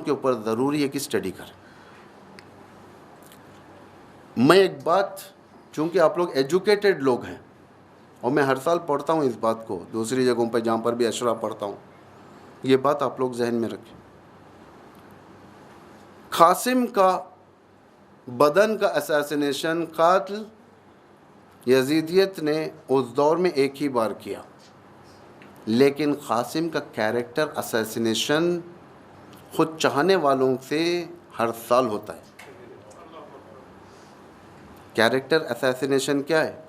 के ऊपर ज़रूरी है कि स्टडी करें। मैं एक बात, चूँकि आप लोग एजुकेटेड लोग हैं और मैं हर साल पढ़ता हूँ इस बात को, दूसरी जगहों पर जहाँ पर भी अशरा पढ़ता हूँ, ये बात आप लोग जहन में रखें। कासिम का बदन का असैसिनेशन कातिल यजीदियत ने उस दौर में एक ही बार किया, लेकिन कासिम का कैरेक्टर असैसिनेशन खुद चाहने वालों से हर साल होता है। कैरेक्टर असैसिनेशन क्या है?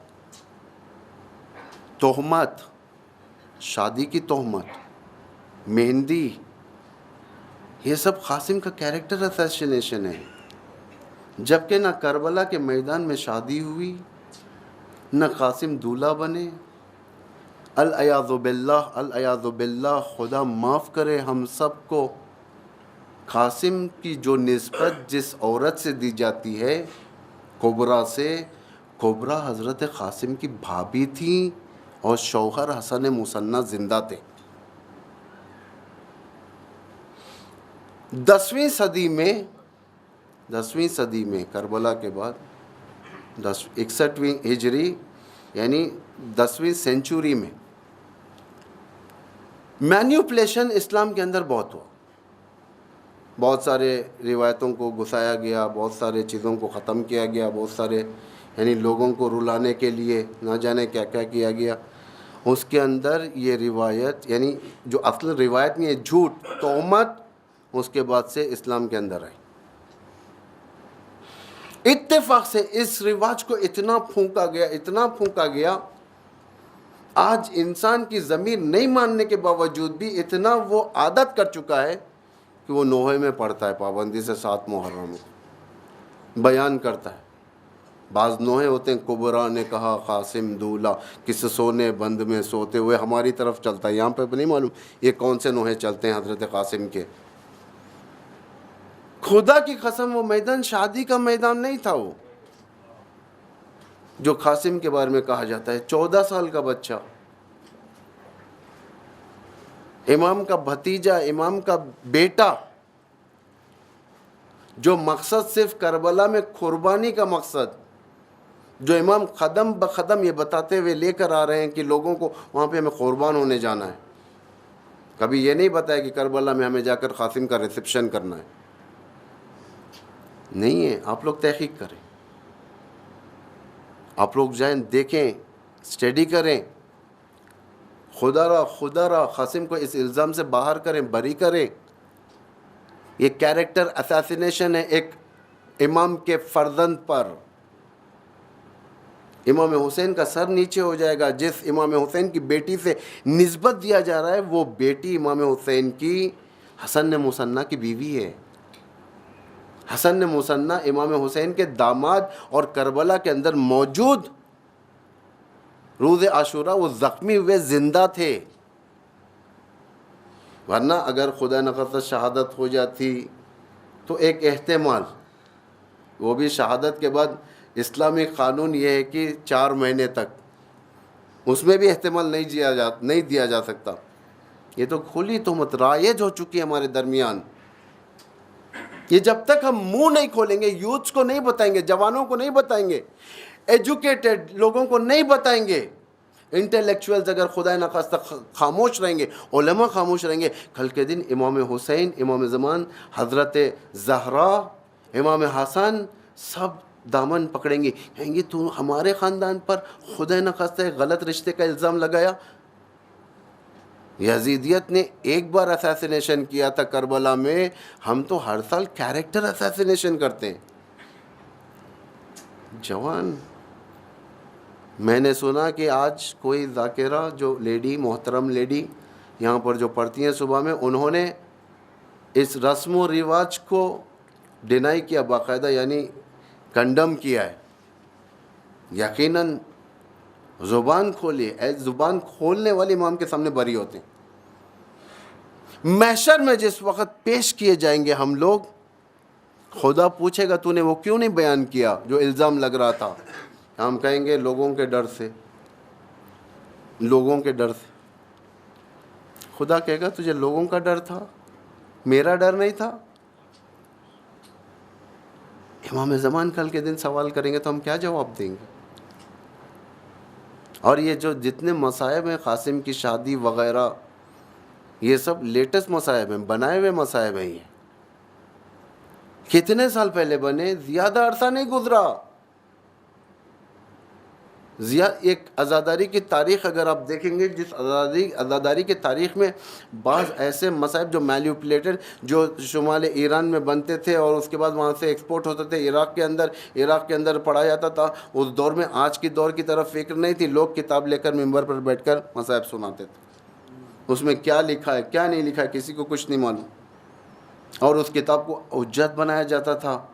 तोहमत, शादी की तोहमत, मेहंदी, ये सब कासिम का कैरेक्टर असैसिनेशन है। जबकि ना करबला के मैदान में शादी हुई, न कासिम दूल्हा बने। अल-अयाज़ु बिल्लाह, अल-अयाज़ु बिल्लाह, खुदा माफ़ करे हम सब को। कासिम की जो निस्बत जिस औरत से दी जाती है, कुबरा से, कुबरा हज़रत कासिम की भाभी थी और शौहर हसन मुसन्ना ज़िंदा थे। 10वीं सदी में करबला के बाद 61वीं हिजरी यानी 10वीं सेंचुरी में मैन्युपुलेशन इस्लाम के अंदर बहुत हुआ। बहुत सारे रिवायतों को घुसाया गया, बहुत सारे चीज़ों को ख़त्म किया गया, बहुत सारे यानी लोगों को रुलाने के लिए ना जाने क्या क्या किया गया। उसके अंदर ये रिवायत यानी जो असल रिवायत नहीं है, झूठ, तोहमत, उसके बाद से इस्लाम के अंदर आई। इत्तेफाक से इस रिवाज को इतना फूंका गया, आज इंसान की ज़मीर नहीं मानने के बावजूद भी इतना वो आदत कर चुका है कि वो नोहे में पढ़ता है पाबंदी से 7 मुहर्रम बयान करता है। बाज़ नोहे होते हैं, कुबरा ने कहा कासिम दूल्हा किस सोने बंद में सोते हुए, हमारी तरफ चलता है। यहाँ पे नहीं मालूम ये कौन से नोहे चलते हैं हज़रत कासिम के। खुदा की कसम वो मैदान शादी का मैदान नहीं था। वो जो कासिम के बारे में कहा जाता है, 14 साल का बच्चा, इमाम का भतीजा, इमाम का बेटा, जो मकसद सिर्फ करबला में कुर्बानी का मकसद, जो इमाम कदम ब कदम ये बताते हुए लेकर आ रहे हैं कि लोगों को वहाँ पे हमें कुर्बान होने जाना है। कभी ये नहीं बताया कि करबला में हमें जाकर कासिम का रिसेप्शन करना है, नहीं है। आप लोग तहकीक करें, आप लोग जाएं, देखें, स्टडी करें, खुदा रा कासिम को इस इल्ज़ाम से बाहर करें, बरी करें। ये कैरेक्टर असैसिनेशन है एक इमाम के फर्जंद पर। इमाम हुसैन का सर नीचे हो जाएगा। जिस इमाम हुसैन की बेटी से निस्बत दिया जा रहा है, वो बेटी इमाम हुसैन की हसन मुसन्ना की बीवी है। हसन मुसन्ना इमाम हुसैन के दामाद और करबला के अंदर मौजूद रोज़े आशूरा वो ज़ख्मी हुए ज़िंदा थे। वरना अगर खुदा न ख़ास्ता शहादत हो जाती तो एक एहतमाल, वो भी शहादत के बाद इस्लामी क़ानून ये है कि 4 महीने तक, उसमें भी एहतमाल नहीं दिया जा सकता। ये तो खुली तोहमत राइज हो चुकी है हमारे दरमियान। ये जब तक हम मुंह नहीं खोलेंगे, यूथ्स को नहीं बताएंगे, जवानों को नहीं बताएंगे, एजुकेटेड लोगों को नहीं बताएंगे, इंटेलेक्चुअल्स अगर खुदा न खास्ता खामोश रहेंगे, उलमा खामोश रहेंगे, कल के दिन इमाम हुसैन, इमाम ज़मान, हज़रत ज़हरा, इमाम हसन सब दामन पकड़ेंगे, कहेंगे तू हमारे ख़ानदान पर खुदा न खास्ता गलत रिश्ते का इल्ज़ाम लगाया। यजीदियत ने एक बार असैसिनेशन किया था करबला में, हम तो हर साल कैरेक्टर असैसिनेशन करते हैं। जवान, मैंने सुना कि आज कोई ज़ाकिरा जो लेडी, मोहतरम लेडी यहाँ पर जो पढ़ती हैं सुबह में, उन्होंने इस रस्म व रिवाज को डिनाई किया बाकायदा, यानी कंडम किया है। यकीनन ज़ुबान खोलिए, ज़ुबान खोलने वाले इमाम के सामने बरी होते हैं। महशर में जिस वक़्त पेश किए जाएंगे हम लोग, खुदा पूछेगा तूने वो क्यों नहीं बयान किया जो इल्ज़ाम लग रहा था। हम कहेंगे लोगों के डर से, लोगों के डर से। खुदा कहेगा तुझे लोगों का डर था, मेरा डर नहीं था। इमाम ज़मान कल के दिन सवाल करेंगे तो हम क्या जवाब देंगे? और ये जो जितने मसाइब हैं, कासिम की शादी वगैरह, ये सब लेटेस्ट मसाइब हैं, बनाए हुए मसाइब हैं। ये कितने साल पहले बने, ज़्यादा अरसा नहीं गुजरा। एक अज़ादारी की तारीख़ अगर आप देखेंगे, जिस अज़ादारी की तारीख़ में बाज़ ऐसे मसाइब जो मैनिपुलेटेड, जो शुमाल ईरान में बनते थे और उसके बाद वहाँ से एक्सपोर्ट होते थे इराक़ के अंदर पढ़ा जाता था। उस दौर में आज की दौर की तरफ फ़िक्र नहीं थी। लोग किताब लेकर मिंबर पर बैठकर मसाइब सुनाते थे। उसमें क्या लिखा है क्या नहीं लिखा है किसी को कुछ नहीं मालूम, और उस किताब को हुज्जत बनाया जाता था।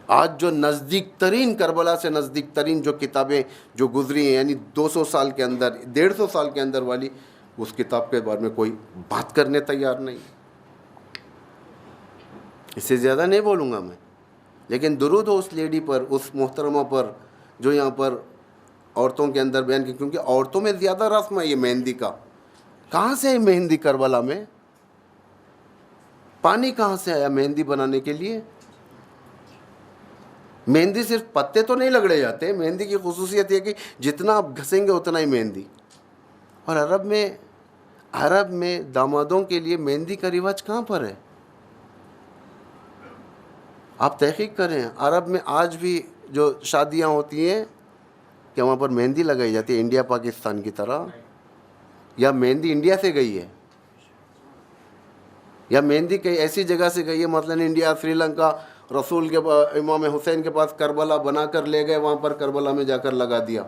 आज जो नज़दीक तरीन, करबला से नज़दीक तरीन जो किताबें जो गुजरी हैं, यानी 200 साल के अंदर, 150 साल के अंदर वाली, उस किताब के बारे में कोई बात करने तैयार नहीं। इससे ज़्यादा नहीं बोलूँगा मैं, लेकिन दुरूद हो उस लेडी पर, उस मोहतरमा पर जो यहाँ पर औरतों के अंदर बयान की, क्योंकि औरतों में ज़्यादा रस्म है ये मेहंदी का। कहाँ से है मेहंदी? करबला में पानी कहाँ से आया मेहंदी बनाने के लिए? मेहंदी सिर्फ पत्ते तो नहीं लगड़े जाते। मेहंदी की खुसूसियत है कि जितना आप घसेंगे उतना ही मेहंदी। और अरब में दामादों के लिए मेहंदी का रिवाज कहाँ पर है? आप तहकीक करें, अरब में आज भी जो शादियाँ होती हैं क्या वहाँ पर मेहंदी लगाई जाती है इंडिया पाकिस्तान की तरह? या मेहंदी इंडिया से गई है, या मेहंदी कहीं ऐसी जगह से गई है, मतलब इंडिया, श्रीलंका, रसूल के इमाम हुसैन के पास करबला बना कर ले गए, वहाँ पर करबला में जाकर लगा दिया।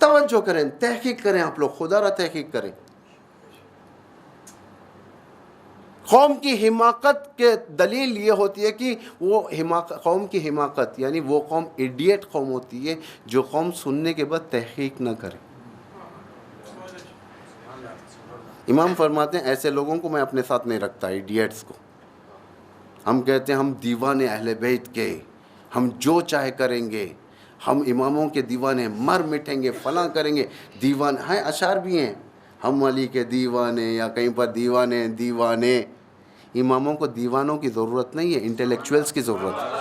तवज्जो करें, तहकीक करें, आप लोग खुदा तहकीक करें। कौम की हिमाकत के दलील ये होती है कि वो कौम की हिमाकत यानी वो कौम इडियट कौम होती है जो कौम सुनने के बाद तहकीक न करे। इमाम फरमाते हैं ऐसे लोगों को मैं अपने साथ नहीं रखता, इडियट्स को। हम कहते हैं हम दीवाने अहले बैत के, हम जो चाहे करेंगे, हम इमामों के दीवाने, मर मिटेंगे, फलां करेंगे। दीवान हैं, अशार भी हैं, हम अली के दीवाने, या कहीं पर दीवाने। इमामों को दीवानों की ज़रूरत नहीं है, इंटेलेक्चुअल्स की ज़रूरत है।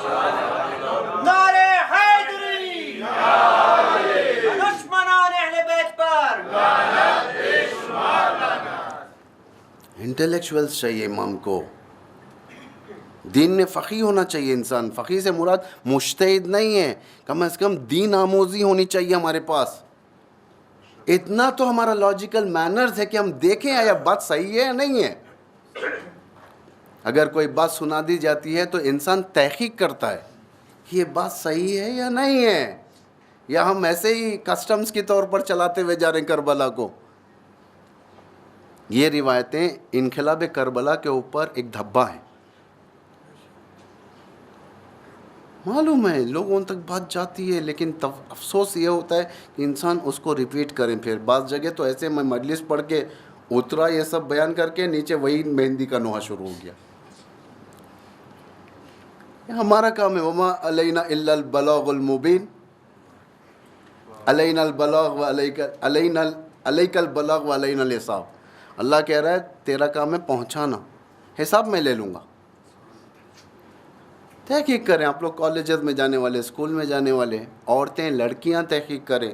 इंटेलेक्चुअल्स चाहिए इमाम को। दीन में फ़क़ीह होना चाहिए इंसान। फ़क़ीह से मुराद मुज्तहिद नहीं है, कम से कम दीन आमोज़ी होनी चाहिए हमारे पास। इतना तो हमारा लॉजिकल मैनर्स है कि हम देखें या बात सही है या नहीं है। अगर कोई बात सुना दी जाती है तो इंसान तहकीक करता है कि ये बात सही है या नहीं है, या हम ऐसे ही कस्टम्स के तौर पर चलाते हुए जा रहे हैं करबला को। ये रिवायतें इनक़िलाब करबला के ऊपर एक धब्बा है। मालूम है लोगों तक बात जाती है, लेकिन तब अफसोस ये होता है कि इंसान उसको रिपीट करें। फिर बाज़ जगह तो ऐसे मैं मजलिस पढ़ के उतरा, ये सब बयान करके नीचे वही मेहंदी का नोहा शुरू हो गया। हमारा काम है वमा अलैना इल्लल बलागुल मुबीन, अलैनल बलाग व अलैकल बलाग व अलैनल हिसाब। अल्लाह कह रहा है तेरा काम है पहुँचाना, हिसाब मैं ले लूँगा। तहकीक करें आप लोग, कॉलेजेस में जाने वाले, स्कूल में जाने वाले, औरतें लड़कियां तहकीक करें।